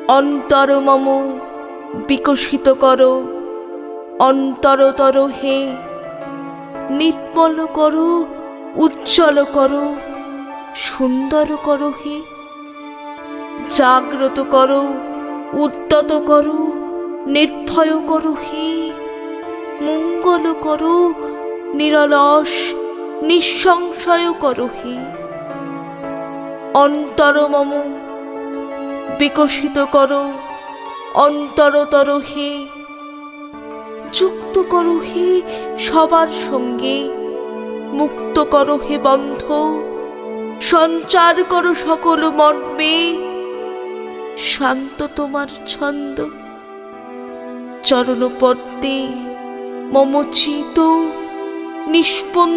অন্তর মম বিকশিত করো, অন্তরতর হে নির্মল করো, উজ্জ্বল করো, সুন্দর করো হে। জাগ্রত করো, উদ্যত করো, নির্ভয় করো হে। মঙ্গল করো, নিরলস নিঃসংশয় করো হে। অন্তর মম বিকশিত করো, অন্তরতর হে যুক্ত করো হে সবার সঙ্গে, মুক্ত করো হে বন্ধ, সঞ্চার করো সকল মর্মে। শান্ত তোমার ছন্দ, চরণ পদ্মে মম চিত নিষ্পন্দ